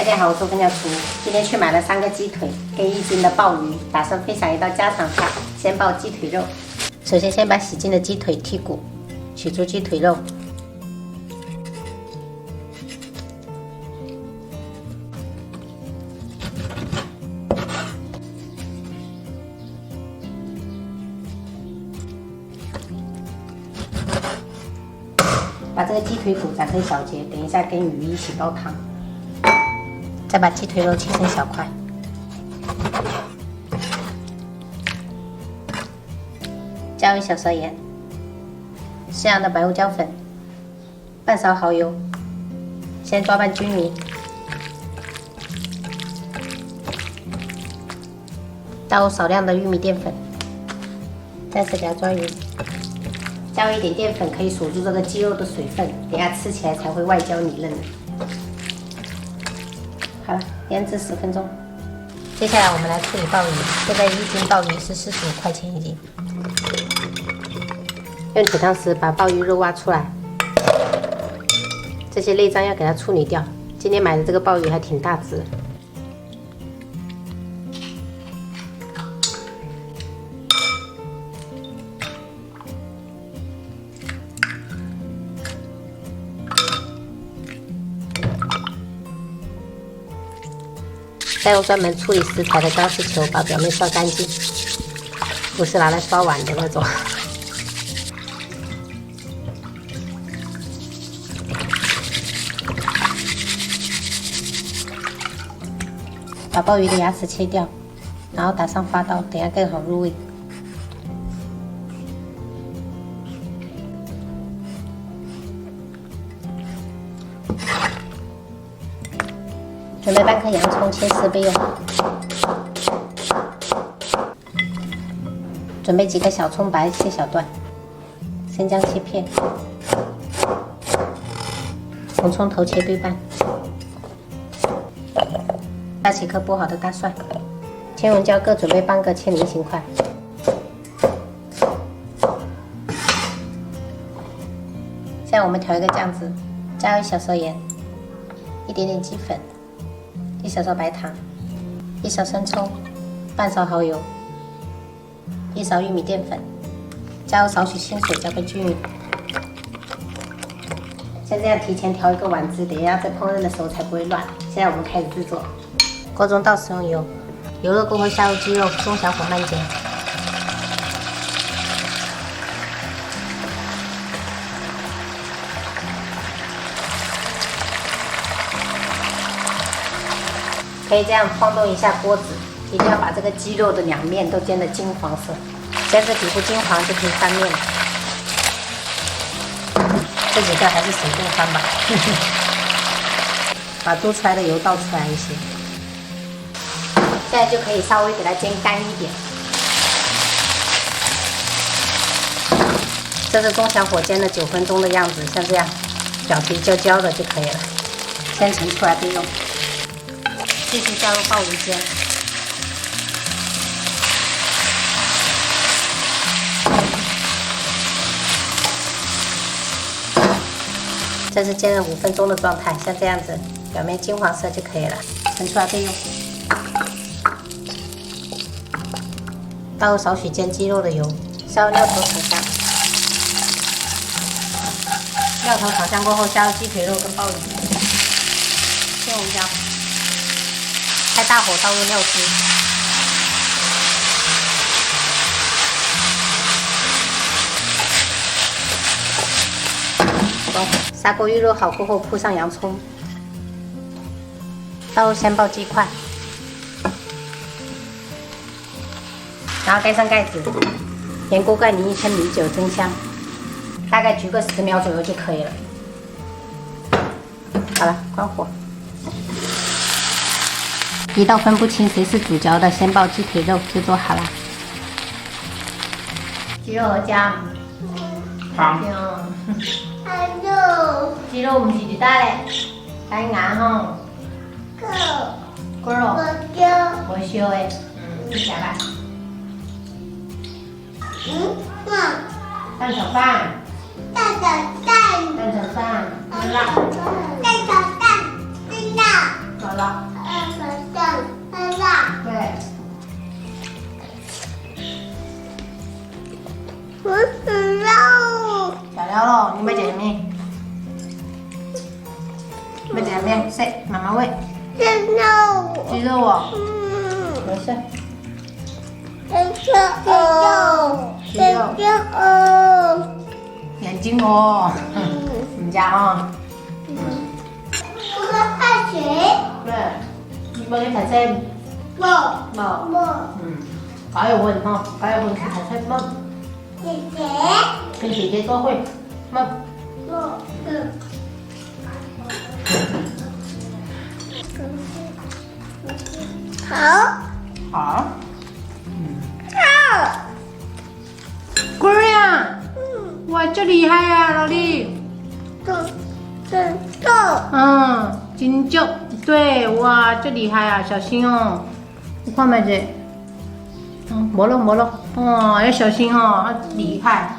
家好，我是分教厨。今天去买了3个鸡腿跟1斤的鲍鱼，打算分享一道家常菜——鲜鲍鸡腿肉。首先，先把洗净的鸡腿剔骨，取出鸡腿肉。把这个鸡腿骨斩成小节，等一下跟鱼一起煲汤。再把鸡腿肉切成小块，加入小勺盐、适量的白胡椒粉、半勺蚝油，先抓拌均匀。倒入少量的玉米淀粉，再次给它抓匀。加入一点淀粉，可以锁住这个鸡肉的水分，等下吃起来才会外焦里嫩的。好了，腌制10分钟。接下来我们来处理鲍鱼。现在1斤鲍鱼是45块钱一斤。用铁汤匙把鲍鱼肉挖出来，这些内脏要给它处理掉。今天买的这个鲍鱼还挺大只的。再用专门处理食材的钢丝球把表面刷干净，不是拿来刷碗的那种。把鲍鱼的牙齿切掉，然后打上发刀，等下更好入味。准备半颗洋葱，切丝备用。准备几个小葱白，切小段。生姜切片。红葱头切对半。加几颗剥好的大蒜。青红椒各准备半个，切菱形块。现在我们调一个酱汁，加入1小勺盐，一点点鸡粉。1小勺白糖，1勺生抽，半勺蚝油，1勺玉米淀粉，加入少许清水，搅拌均匀。像这样提前调一个碗汁，等一下在烹饪的时候才不会乱。现在我们开始制作，锅中倒食用油，油热过后下入鸡肉，中小火慢煎。可以这样晃动一下锅子，一定要把这个鸡肉的2面都煎得金黄色，煎至底部金黄就可以翻面了。这几个还是手动翻吧，把多出来的油倒出来一些。现在就可以稍微给它煎干一点，这是中小火煎了9分钟的样子，像这样表皮焦焦的就可以了。先盛出来备用。继续加入鲍鱼煎，这是煎了5分钟的状态，像这样子，表面金黄色就可以了，盛出来备用。倒入少许煎鸡肉的油，烧料头炒香，料头炒香过后，加入鸡腿肉跟鲍鱼，青红椒。开大火倒入料汁，砂锅预热好过后铺上洋葱，倒入鲜鲍鸡块，然后盖上盖子，沿锅盖淋1圈米酒增香，大概焗个10秒左右就可以了。好了，关火。一道分不清谁是主角的鲜鲍鸡腿肉就做好了。鸡肉好酱，好香。还有鸡肉不是一大嘞，太硬吼。滚咯。我烧的，你吃吧。蛋炒饭。蛋炒饭。蛋炒饭。好了。蛋炒饭。知道。好了。没怎样，谁？妈妈喂。鸡肉。鸡肉哦。没事。鸡肉。眼睛哦。你家哦。我们拍水。对。你幫你睇聲。冇。搞又混哈，搞又混是睇聲乜？姐姐。跟姐姐都會乜？好。好。好。Gloria，哇，这厉害啊，老李。金酒，对，哇，这厉害啊，小心哦。你看妹子，没了，哦，要小心哦，厉害。